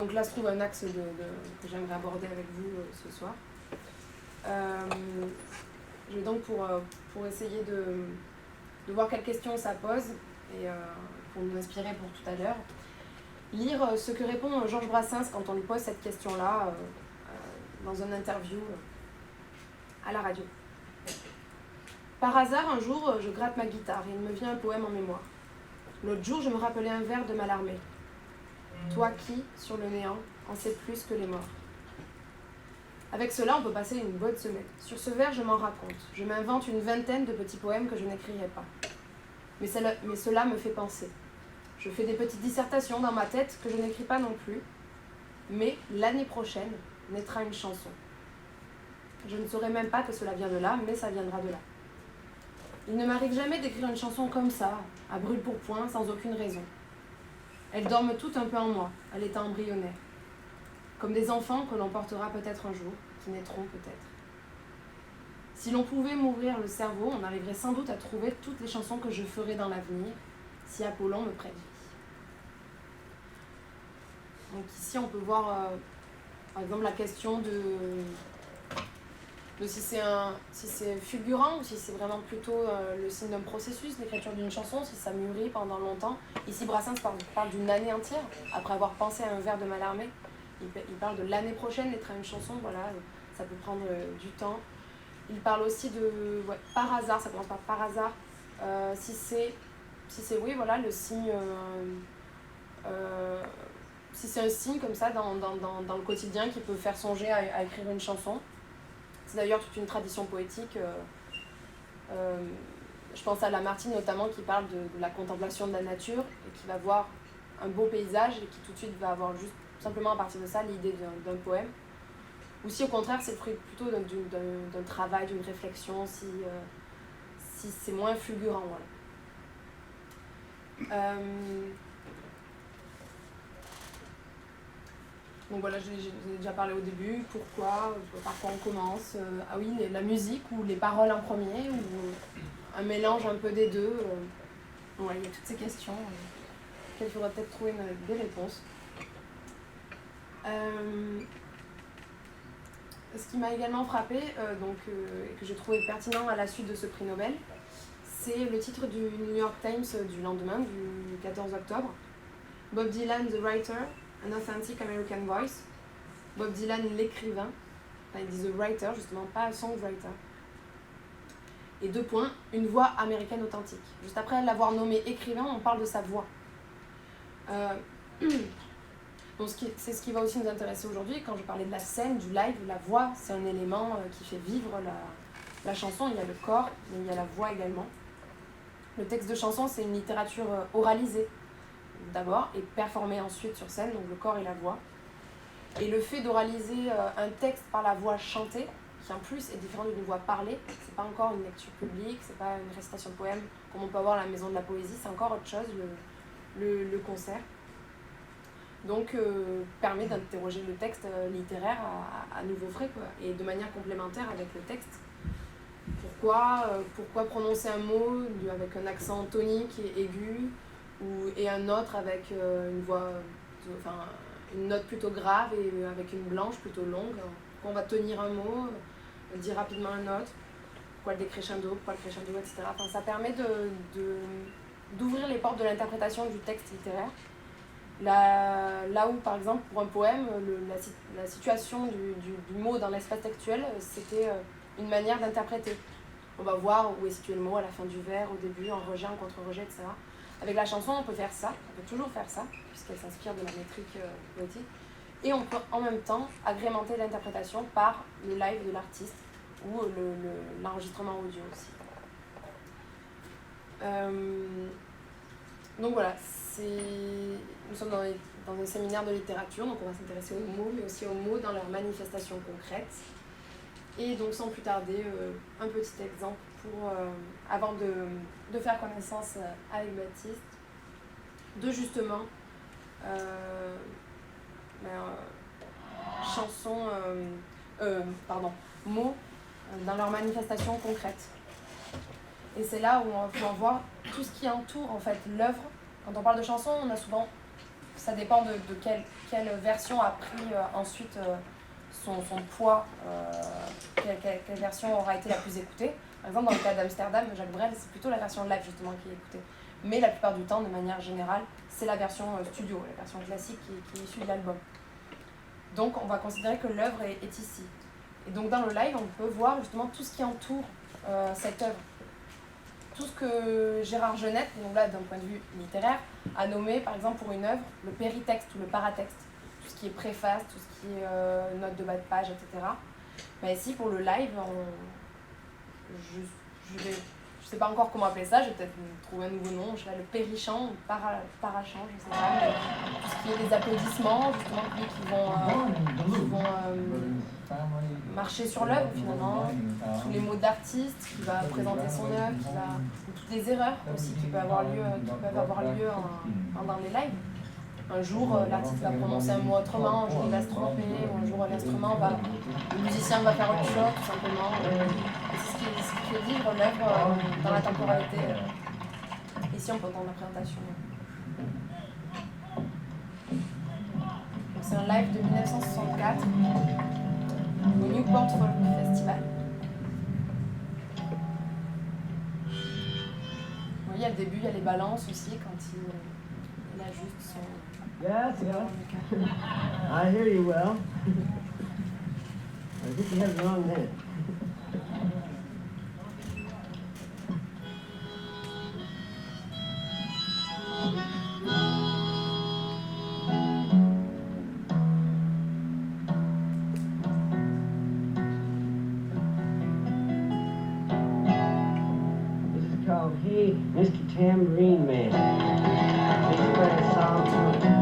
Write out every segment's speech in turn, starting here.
Donc là se trouve un axe que j'aimerais aborder avec vous ce soir. Je vais donc pour essayer de voir quelles questions ça pose et pour nous inspirer pour tout à l'heure, lire ce que répond Georges Brassens quand on lui pose cette question-là dans une interview à la radio. Par hasard, un jour, je gratte ma guitare et il me vient un poème en mémoire. L'autre jour, je me rappelais un vers de Mallarmé. Toi qui, sur le néant, en sais plus que les morts. Avec cela, on peut passer une bonne semaine. Sur ce vers, je m'en raconte. Je m'invente une vingtaine de petits poèmes que je n'écrirai pas. Mais cela me fait penser. Je fais des petites dissertations dans ma tête que je n'écris pas non plus. Mais l'année prochaine naîtra une chanson. Je ne saurais même pas que cela vient de là, mais ça viendra de là. Il ne m'arrive jamais d'écrire une chanson comme ça, à brûle-pourpoint, sans aucune raison. Elles dorment toutes un peu en moi, à l'état embryonnaire. Comme des enfants que l'on portera peut-être un jour, qui naîtront peut-être. Si l'on pouvait m'ouvrir le cerveau, on arriverait sans doute à trouver toutes les chansons que je ferai dans l'avenir, si Apollon me prête vie. Donc ici, on peut voir, par exemple, la question de si c'est fulgurant ou si c'est vraiment plutôt le signe d'un processus, l'écriture d'une chanson, si ça mûrit pendant longtemps. Ici, Brassens parle d'une année entière, après avoir pensé à un vers de Mallarmé. Il parle de l'année prochaine, naîtra une chanson, voilà, ça peut prendre du temps. Il parle aussi de par hasard, ça commence par hasard, si c'est oui, voilà, le signe, si c'est un signe comme ça dans le quotidien qui peut faire songer à écrire une chanson. C'est d'ailleurs toute une tradition poétique. Je pense à Lamartine notamment qui parle de la contemplation de la nature et qui va voir un beau paysage et qui tout de suite va avoir juste simplement à partir de ça l'idée d'un poème. Ou si au contraire c'est le fruit plutôt d'un travail, d'une réflexion, si c'est moins fulgurant. Voilà. Donc voilà, j'ai déjà parlé au début, par quoi on commence. Ah oui, la musique ou les paroles en premier, ou un mélange un peu des deux. Ouais, il y a toutes ces questions auxquelles il faudra peut-être trouver des réponses. Ce qui m'a également frappé, et que j'ai trouvé pertinent à la suite de ce prix Nobel, c'est le titre du New York Times du lendemain, du 14 octobre. Bob Dylan, the writer, an authentic American voice. Bob Dylan, l'écrivain. Enfin, il dit the writer, justement, pas songwriter. Et 2 points, une voix américaine authentique. Juste après l'avoir nommé écrivain, on parle de sa voix. Donc c'est ce qui va aussi nous intéresser aujourd'hui. Quand je parlais de la scène, du live, la voix, c'est un élément qui fait vivre la chanson. Il y a le corps, mais il y a la voix également. Le texte de chanson, c'est une littérature oralisée d'abord et performée ensuite sur scène, donc le corps et la voix. Et le fait d'oraliser un texte par la voix chantée, qui en plus est différent d'une voix parlée, c'est pas encore une lecture publique, c'est pas une récitation de poème comme on peut avoir à la Maison de la Poésie, c'est encore autre chose, le concert. Donc permet d'interroger le texte littéraire à nouveau frais, quoi, et de manière complémentaire avec le texte. Pourquoi prononcer un mot avec un accent tonique et aigu et un autre avec une note plutôt grave et avec une blanche plutôt longue. Pourquoi on va tenir un mot, dire rapidement un autre, pourquoi le décrescendo, pourquoi le crescendo, etc. Enfin, ça permet d'ouvrir les portes de l'interprétation du texte littéraire. Là où, par exemple, pour un poème, la situation du mot dans l'espace textuel, c'était une manière d'interpréter. On va voir où est situé le mot à la fin du vers, au début, en rejet, en contre-rejet, etc. Avec la chanson, on peut faire ça, on peut toujours faire ça, puisqu'elle s'inspire de la métrique poétique. Et on peut en même temps agrémenter l'interprétation par le live de l'artiste ou l'enregistrement audio aussi. Donc voilà, nous sommes dans un séminaire de littérature, donc on va s'intéresser aux mots, mais aussi aux mots dans leur manifestation concrète. Et donc sans plus tarder, un petit exemple avant de faire connaissance avec Baptiste, de justement mots dans leur manifestation concrète. Et c'est là où on va pouvoir voir tout ce qui entoure en fait l'œuvre. Quand on parle de chanson, on a souvent ça dépend de quelle version a pris ensuite son poids, quelle version aura été la plus écoutée. Par exemple, dans le cas d'Amsterdam, Jacques Brel, c'est plutôt la version live justement qui est écoutée. Mais la plupart du temps, de manière générale, c'est la version studio, la version classique qui est issue de l'album. Donc on va considérer que l'œuvre est ici. Et donc dans le live, on peut voir justement tout ce qui entoure cette œuvre. Tout ce que Gérard Genette, donc là d'un point de vue littéraire, a nommé par exemple pour une œuvre le péritexte ou le paratexte. Tout ce qui est préface, tout ce qui est note de bas de page, etc. Mais ici pour le live, je sais pas encore comment appeler ça, je vais peut-être trouver un nouveau nom, je sais pas, le périchant ou parachant, je sais pas, mais tout ce qui est des applaudissements, justement, qui vont marcher sur l'œuvre finalement, tous les mots d'artiste qui va présenter son œuvre, ou toutes les erreurs aussi qui peuvent avoir lieu dans les lives. Un jour, l'artiste va prononcer un mot autrement, un jour il va se tromper, ou un jour le musicien va faire autre chose, tout simplement. C'est ce qui fait vivre l'œuvre dans la temporalité. Ici, on peut entendre la présentation. C'est un live de 1964 au Newport Folk Festival. Vous voyez, au début, il y a les balances aussi quand il ajuste son... Yes, I hear you well. I think you have the wrong head. This is called Hey, Mr. Tambourine Man. This is where the song comes from.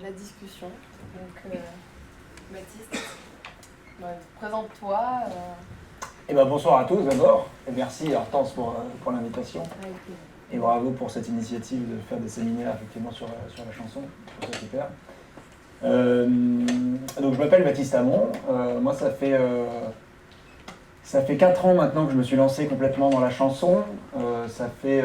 La discussion. Donc, Baptiste, présente-toi. Eh ben, bonsoir à tous d'abord, et merci Hortense pour l'invitation. Et bravo pour cette initiative de faire des séminaires effectivement sur la chanson, je trouve ça super. Donc je m'appelle Baptiste Hamon, moi ça fait 4 ans maintenant que je me suis lancé complètement dans la chanson, ça fait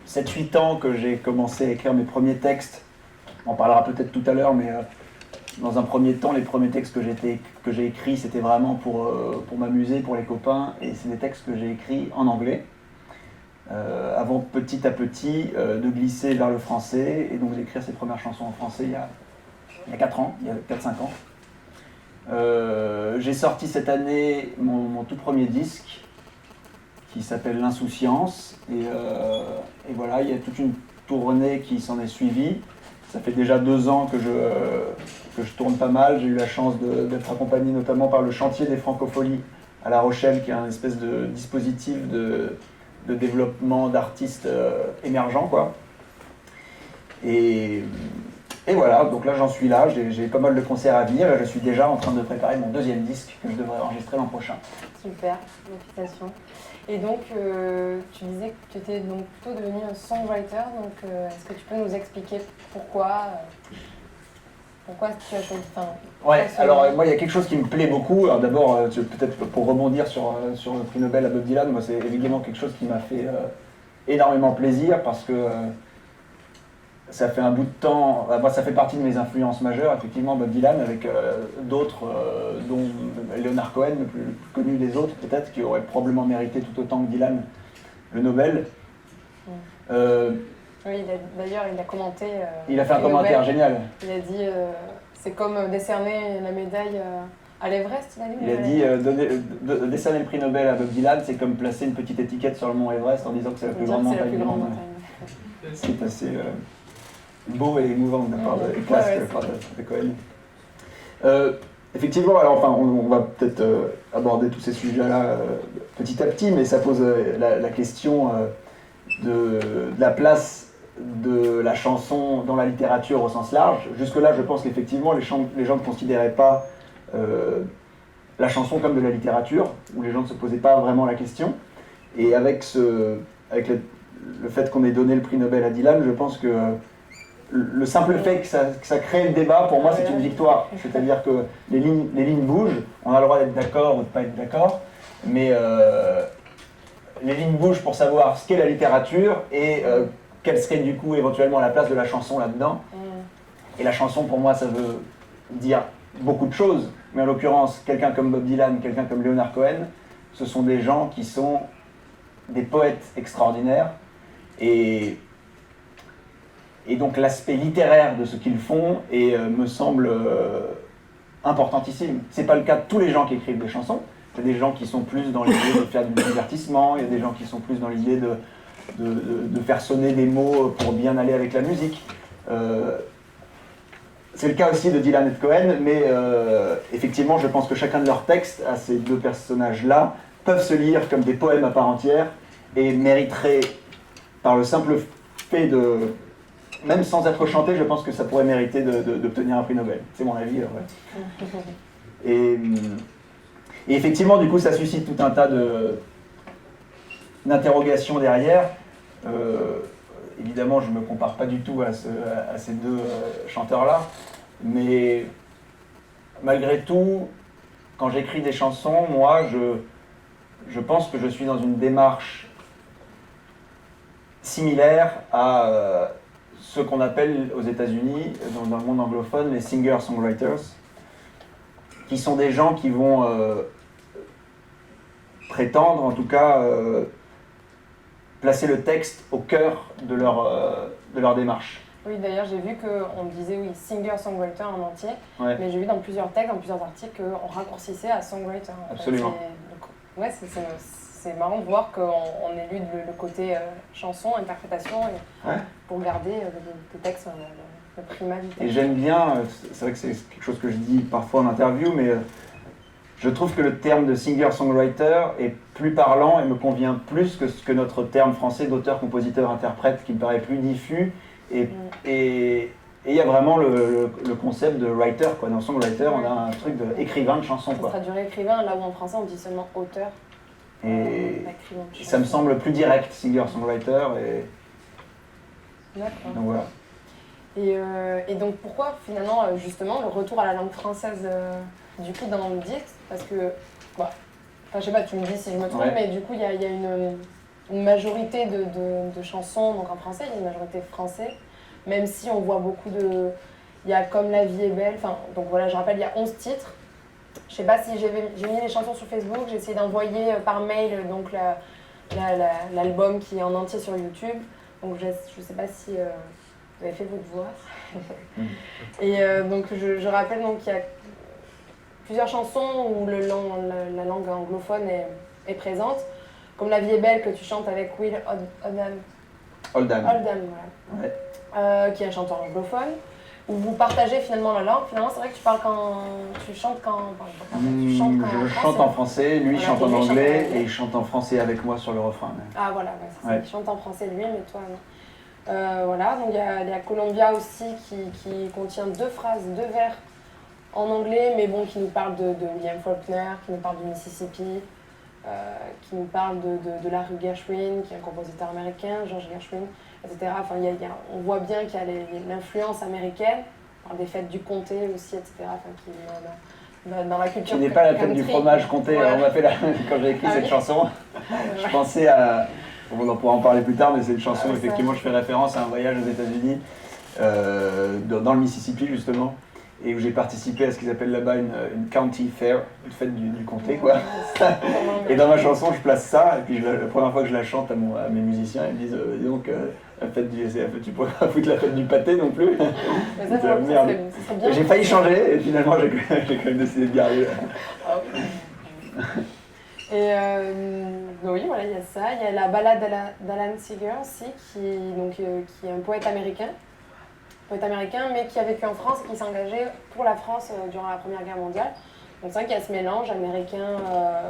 7-8 ans que j'ai commencé à écrire mes premiers textes. On en parlera peut-être tout à l'heure, mais dans un premier temps, les premiers textes que j'ai écrits, c'était vraiment pour m'amuser, pour les copains, et c'est des textes que j'ai écrits en anglais, avant petit à petit de glisser vers le français, et donc d'écrire ses premières chansons en français il y a 4 ans, il y a 4-5 ans. J'ai sorti cette année mon tout premier disque, qui s'appelle L'Insouciance, et voilà, il y a toute une tournée qui s'en est suivie. Ça fait déjà 2 ans que je tourne pas mal. J'ai eu la chance d'être accompagné notamment par le Chantier des Francopholies à La Rochelle, qui est un espèce de dispositif de développement d'artistes émergents, quoi. Et voilà, donc là j'en suis là, j'ai pas mal de concerts à venir et je suis déjà en train de préparer mon 2e disque que je devrais enregistrer l'an prochain. Super, félicitations. Et donc, tu disais que tu étais donc plutôt devenu un songwriter, donc est-ce que tu peux nous expliquer pourquoi tu as choisi Ouais, alors moi il y a quelque chose qui me plaît beaucoup. Alors d'abord, peut-être pour rebondir sur le prix Nobel à Bob Dylan, moi c'est évidemment quelque chose qui m'a fait énormément plaisir parce que ça fait un bout de temps, moi ça fait partie de mes influences majeures, effectivement Bob Dylan, avec d'autres, dont Leonard Cohen, le plus connu des autres peut-être, qui aurait probablement mérité tout autant que Dylan le Nobel. Oui, d'ailleurs il a commenté... il a fait un commentaire Nobel. Génial. Il a dit, c'est comme décerner la médaille à l'Everest, il a dit, décerner le prix Nobel à Bob Dylan, c'est comme placer une petite étiquette sur le mont Everest en disant que c'est la plus grande montagne du monde. C'est assez... beau et émouvant de la part de Cohen. Effectivement, alors enfin, on va peut-être aborder tous ces sujets-là petit à petit, mais ça pose la question de la place de la chanson dans la littérature au sens large. Jusque-là, je pense qu'effectivement, les gens ne considéraient pas la chanson comme de la littérature, où les gens ne se posaient pas vraiment la question. Et avec le fait qu'on ait donné le prix Nobel à Dylan, je pense que le simple fait que ça crée le débat, pour moi, c'est une victoire. C'est-à-dire que les lignes bougent, on a le droit d'être d'accord ou de ne pas être d'accord, mais les lignes bougent pour savoir ce qu'est la littérature et quelle serait du coup éventuellement la place de la chanson là-dedans. Et la chanson, pour moi, ça veut dire beaucoup de choses, mais en l'occurrence, quelqu'un comme Bob Dylan, quelqu'un comme Leonard Cohen, ce sont des gens qui sont des poètes extraordinaires, et donc l'aspect littéraire de ce qu'ils font me semble importantissime. C'est pas le cas de tous les gens qui écrivent des chansons. Il y a des gens qui sont plus dans l'idée de faire du divertissement, il y a des gens qui sont plus dans l'idée de faire sonner des mots pour bien aller avec la musique. C'est le cas aussi de Dylan et de Cohen, mais effectivement, je pense que chacun de leurs textes, à ces 2 personnages-là, peuvent se lire comme des poèmes à part entière et mériteraient, par le simple fait de... Même sans être chanté, je pense que ça pourrait mériter d'obtenir un prix Nobel. C'est mon avis. Ouais. Et effectivement, du coup, ça suscite tout un tas d'interrogations derrière. Évidemment, je ne me compare pas du tout à ces 2 chanteurs-là, mais malgré tout, quand j'écris des chansons, moi, je pense que je suis dans une démarche similaire à ce qu'on appelle aux États-Unis, dans le monde anglophone, les singer-songwriters, qui sont des gens qui vont prétendre, en tout cas, placer le texte au cœur de leur démarche. Oui, d'ailleurs, j'ai vu qu'on disait oui, singer-songwriter en entier, ouais. Mais j'ai vu dans plusieurs textes, dans plusieurs articles, qu'on raccourcissait à songwriter. Absolument. Donc, ouais, c'est marrant de voir qu'on élude le côté chanson, interprétation, ouais. Pour garder le texte, le primat du texte. Et j'aime bien, c'est vrai que c'est quelque chose que je dis parfois en interview, mais je trouve que le terme de singer-songwriter est plus parlant et me convient plus que notre terme français d'auteur, compositeur, interprète, qui me paraît plus diffus. Et il y a vraiment le concept de writer, quoi. Dans songwriter, on a un truc d'écrivain de chanson, quoi. Ça traduirait écrivain, là où en français on dit seulement auteur. Et ça me semble plus direct, singer-songwriter. D'accord. Donc voilà. Et donc pourquoi finalement justement le retour à la langue française du coup dans le disque, parce que je sais pas, tu me dis si je me trompe, ouais. Mais du coup il y a une majorité de chansons donc en français, il y a une majorité français, même si on voit beaucoup il y a Comme la vie est belle, donc voilà, je rappelle, il y a 11 titres. Je sais pas si j'ai mis les chansons sur Facebook, j'ai essayé d'envoyer par mail donc l'album qui est en entier sur YouTube, donc je sais pas si vous avez fait votre devoir. Et donc je rappelle qu'il y a plusieurs chansons où la langue anglophone est présente, comme La vie est belle que tu chantes avec Will Oldham. Oldham, voilà. Ouais. Qui est un chanteur anglophone, où vous partagez finalement la langue. Finalement, c'est vrai que tu parles quand. Tu chantes quand. Tu chantes quand Je chante en français, lui il Voilà, chante en lui, il chante en anglais anglais. et il chante en français avec moi sur le refrain. Ah voilà, ouais, c'est ça. Ouais. Il chante en français lui, mais toi non. Voilà, donc il y a Columbia aussi qui contient 2 phrases, 2 vers en anglais, mais bon, qui nous parle de William Faulkner, qui nous parle du Mississippi, qui nous parle de Larry Gershwin, qui est un compositeur américain, George Gershwin, etc. Enfin, on voit bien qu'il y a l'influence américaine, par des fêtes du comté aussi, etc. Enfin, qui est dans la culture. Qui n'est pas la fête du fromage comté. Ouais. On m'a fait quand j'ai écrit cette chanson, je Ouais. pensais à. On en pourra en parler plus tard, mais c'est une chanson, Ouais, effectivement, je fais référence à un voyage aux États-Unis, dans le Mississippi justement, et où j'ai participé à ce qu'ils appellent là-bas une county fair, une fête du comté, quoi. Et dans ma chanson, je place ça, et puis la première fois que je la chante à mes musiciens, ils me disent dis donc, tu pourrais pas foutre la fête du pâté non plus. Mais ça, Merde. ça serait bien. J'ai failli changer, et finalement, j'ai quand même décidé de garder. Ah oui. Et oui, voilà, il y a ça. Il y a la ballade d'Alan Seeger aussi, qui est un poète américain, mais qui a vécu en France et qui s'est engagé pour la France durant la Première Guerre mondiale. Donc c'est vrai qu'il y a ce mélange américain